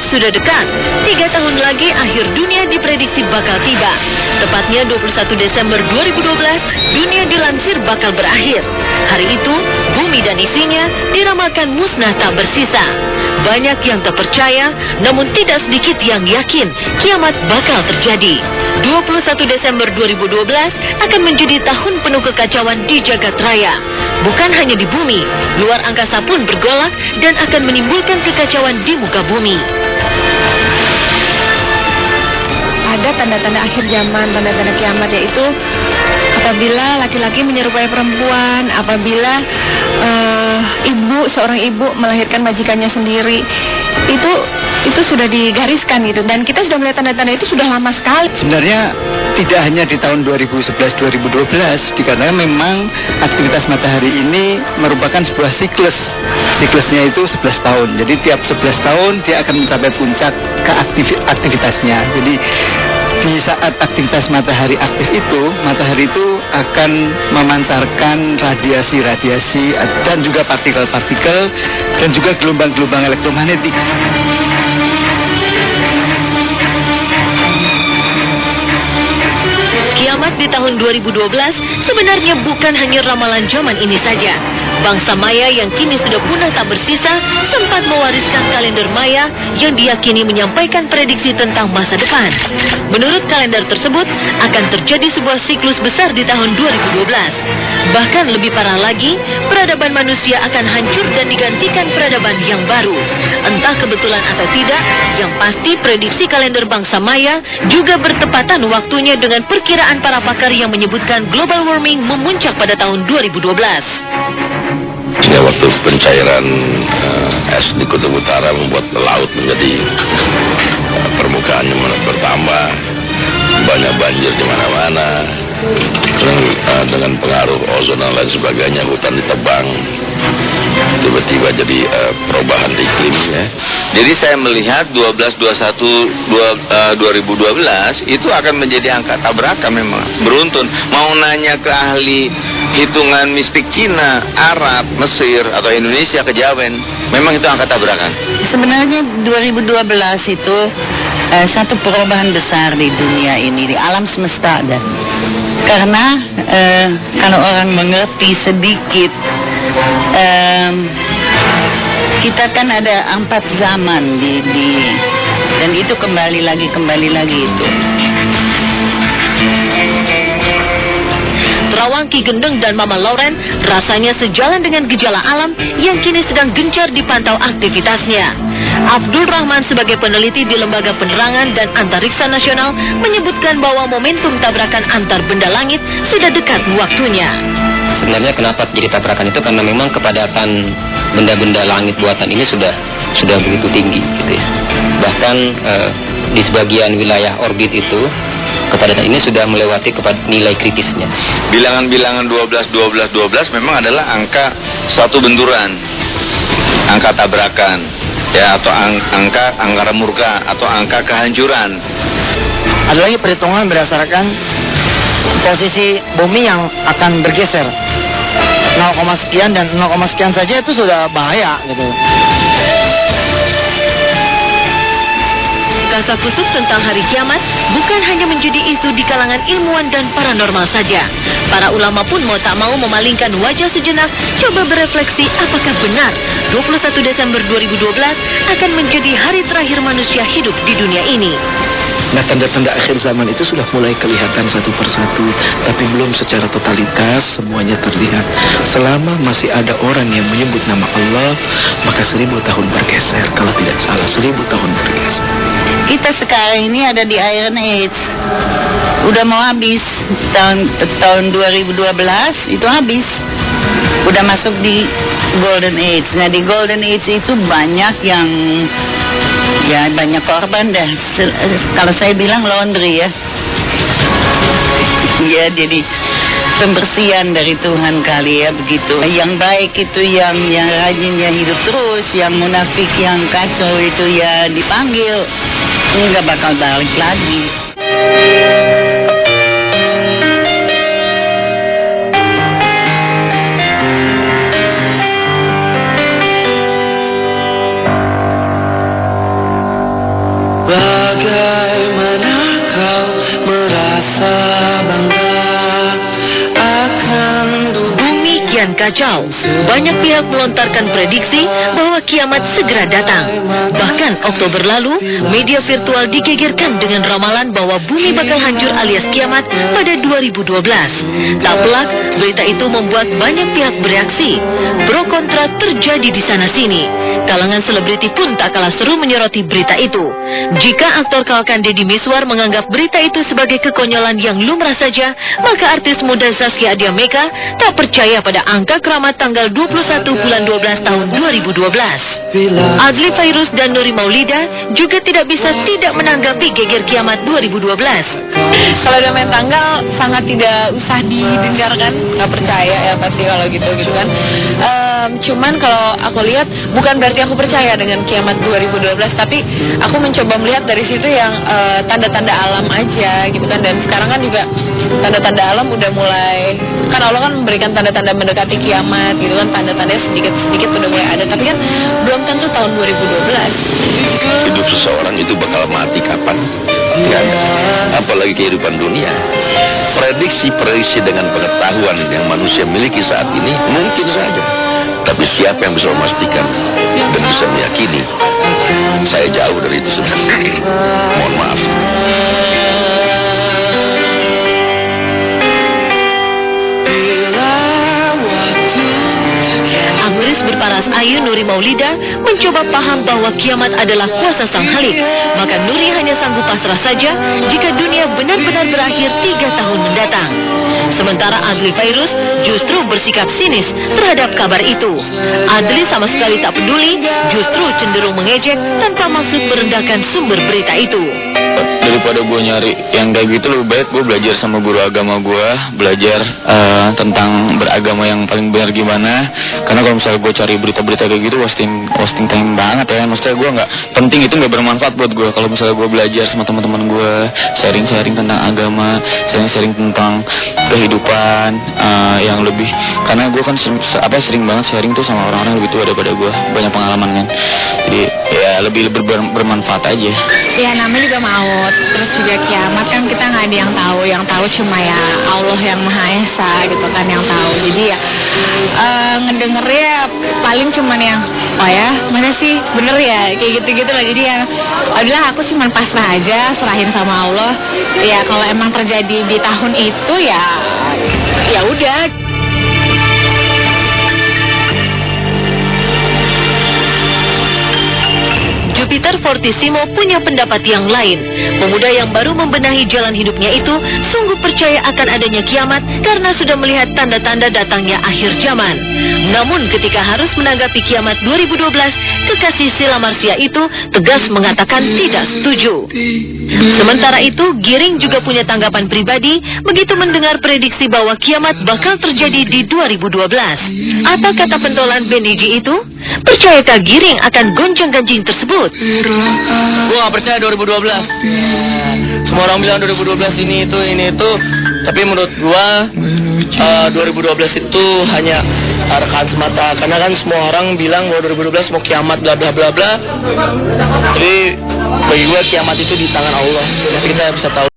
sudah dekat. 3 tahun lagi akhir dunia diprediksi bakal tiba. Tepatnya 21 Desember 2012, dunia dilansir bakal berakhir. Hari itu, bumi dan isinya diramalkan musnah tak bersisa. Banyak yang tak percaya, namun tidak sedikit yang yakin kiamat bakal terjadi. 21 Desember 2012 akan menjadi tahun penuh kekacauan di jagat raya. Bukan hanya di bumi, luar angkasa pun bergolak dan akan menimbulkan kekacauan di muka bumi. Ada tanda-tanda akhir zaman, tanda-tanda kiamat, yaitu apabila laki-laki menyerupai perempuan, apabila seorang ibu melahirkan majikannya sendiri. Itu sudah digariskan gitu, dan kita sudah melihat tanda-tanda itu sudah lama sekali. Sebenarnya tidak hanya di tahun 2011-2012, dikarenakan memang aktivitas matahari ini merupakan sebuah siklus. Siklusnya itu 11 tahun. Jadi tiap 11 tahun dia akan mencapai puncak aktivitasnya. Jadi di saat aktivitas matahari aktif itu, matahari itu akan memancarkan radiasi-radiasi dan juga partikel-partikel dan juga gelombang-gelombang elektromagnetik. Kiamat di tahun 2012 sebenarnya bukan hanya ramalan zaman ini saja. Bangsa Maya yang kini sudah punah tak bersisa sempat mewariskan kalender Maya yang diyakini menyampaikan prediksi tentang masa depan. Menurut kalender tersebut, akan terjadi sebuah siklus besar di tahun 2012. Bahkan lebih parah lagi, peradaban manusia akan hancur dan digantikan peradaban yang baru. Entah kebetulan atau tidak, yang pasti prediksi kalender bangsa Maya juga bertepatan waktunya dengan perkiraan para pakar yang menyebutkan global warming memuncak pada tahun 2012. Ya, waktu pencairan es di Kutub Utara membuat laut menjadi permukaannya bertambah, banyak banjir di mana-mana, dengan pengaruh ozon dan lain sebagainya, hutan ditebang, tiba-tiba jadi perubahan iklim ya. Jadi saya melihat 2012 itu akan menjadi angka tabrakan memang, beruntun. Mau nanya ke ahli hitungan mistik Cina, Arab, Mesir, atau Indonesia, kejawen, memang itu angka tabrakan. Sebenarnya 2012 itu satu perubahan besar di dunia ini, di alam semesta ada. Karena kalau orang mengerti sedikit, kita kan ada 4 zaman dan itu kembali lagi itu. Terawang Ki Gendeng dan Mama Lauren rasanya sejalan dengan gejala alam yang kini sedang gencar dipantau aktivitasnya. Abdul Rahman sebagai peneliti di Lembaga Penerangan dan Antariksa Nasional menyebutkan bahwa momentum tabrakan antar benda langit sudah dekat waktunya. Sebenarnya kenapa terjadi tabrakan itu karena memang kepadatan benda-benda langit buatan ini sudah begitu tinggi gitu ya. Bahkan di sebagian wilayah orbit itu kepadatan ini sudah melewati nilai kritisnya. Bilangan-bilangan 12 memang adalah angka suatu benturan, angka tabrakan, ya, atau angka angkara murka atau angka kehancuran. Ada lagi perhitungan berdasarkan posisi bumi yang akan bergeser 0, sekian dan 0, sekian saja itu sudah bahaya gitu. Kasakusuk tentang hari kiamat bukan hanya menjadi isu di kalangan ilmuwan dan paranormal saja. Para ulama pun mau tak mau memalingkan wajah sejenak, coba berefleksi apakah benar 21 Desember 2012 akan menjadi hari terakhir manusia hidup di dunia ini. Nah, tanda-tanda akhir zaman itu sudah mulai kelihatan satu persatu, tapi belum secara totalitas semuanya terlihat. Selama masih ada orang yang menyebut nama Allah, maka 1000 tahun bergeser. Kalau tidak salah, 1000 tahun bergeser. Kita sekarang ini ada di Iron Age. Udah mau habis. Tahun 2012 itu habis. Udah masuk di Golden Age. Nah, di Golden Age itu banyak yang banyak korban dah. Kalau saya bilang laundry ya. Ya, jadi pembersihan dari Tuhan kali ya, begitu. Yang baik itu yang rajin ya hidup terus, yang munafik yang kacau itu ya dipanggil. Nggak bakal balik lagi. kacau. Banyak pihak melontarkan prediksi bahwa kiamat segera datang. Bahkan Oktober lalu, media virtual digegerkan dengan ramalan bahwa bumi bakal hancur alias kiamat pada 2012. Tak pelak, berita itu membuat banyak pihak bereaksi. Pro kontra terjadi di sana-sini. Kalangan selebriti pun tak kalah seru menyoroti berita itu. Jika aktor kawakan Deddy Miswar menganggap berita itu sebagai kekonyolan yang lumrah saja, maka artis muda Zaskia Adya Meka tak percaya pada angka keramat tanggal 21 bulan 12 tahun 2012. Adli Fairuz dan Nuri Maulida juga tidak bisa tidak menanggapi geger kiamat 2012. Kalau udah main tanggal sangat tidak usah didengarkan, nggak percaya ya pasti kalau gitu kan. Cuman kalau aku lihat bukan berarti aku percaya dengan kiamat 2012, tapi aku mencoba melihat dari situ yang tanda-tanda alam aja gitu kan. Dan sekarang kan juga tanda-tanda alam udah mulai, kan Allah kan memberikan tanda-tanda mendekati kiamat gitu kan, tanda-tandanya sedikit-sedikit udah mulai ada, tapi kan belum tentu tahun 2012. Hidup seseorang itu bakal mati kapan? Kan? Apalagi kehidupan dunia. Prediksi-prediksi dengan pengetahuan yang manusia miliki saat ini mungkin saja. Tapi siapa yang bisa memastikan dan bisa meyakini? Saya jauh dari itu sebenarnya. Mohon maaf. Berparas Ayu Nuri Maulida mencoba paham bahwa kiamat adalah kuasa Sang Halik. Maka Nuri hanya sanggup pasrah saja jika dunia benar-benar berakhir 3 tahun mendatang. Sementara Adli Fairuz justru bersikap sinis terhadap kabar itu. Adli sama sekali tak peduli, justru cenderung mengejek tanpa maksud merendahkan sumber berita itu. Daripada gue nyari yang kayak gitu, lebih baik gue belajar sama guru agama gue, belajar tentang beragama yang paling benar gimana. Karena kalau misalnya gue cari berita-berita kayak gitu, wasting time banget ya. Maksudnya gue nggak penting, itu nggak bermanfaat buat gue. Kalau misalnya gue belajar sama teman-teman gue, sharing tentang agama, sharing tentang kehidupan yang lebih. Karena gue kan sering banget sharing tuh sama orang-orang lebih tua daripada gue, banyak pengalaman kan. Jadi ya lebih bermanfaat aja. Ya namanya juga maut, terus juga kiamat kan kita nggak ada yang tahu cuma ya Allah yang Maha Esa gitu kan yang tahu. Jadi ya ngedengernya paling cuman yang oh ya mana sih bener ya kayak gitu lah. Jadi ya adalah aku cuman pasrah aja, serahin sama Allah. Ya kalau emang terjadi di tahun itu ya udah. Jupiter Fortissimo punya pendapat yang lain. Pemuda yang baru membenahi jalan hidupnya itu sungguh percaya akan adanya kiamat karena sudah melihat tanda-tanda datangnya akhir zaman. Namun ketika harus menanggapi kiamat 2012, kekasih Sheila Marcia itu tegas mengatakan tidak setuju. Sementara itu, Giring juga punya tanggapan pribadi begitu mendengar prediksi bahwa kiamat bakal terjadi di 2012. Apa kata pentolan Benny G itu? Percayakah Giring akan gonjang-ganjing tersebut? Gue gak percaya 2012. Semua orang bilang 2012 ini itu. Tapi menurut gue 2012 itu hanya rekaan semata. Karena kan semua orang bilang bahwa 2012 mau kiamat bla bla bla bla. Tapi bagi gue kiamat itu di tangan Allah. Jadi kita bisa tahu.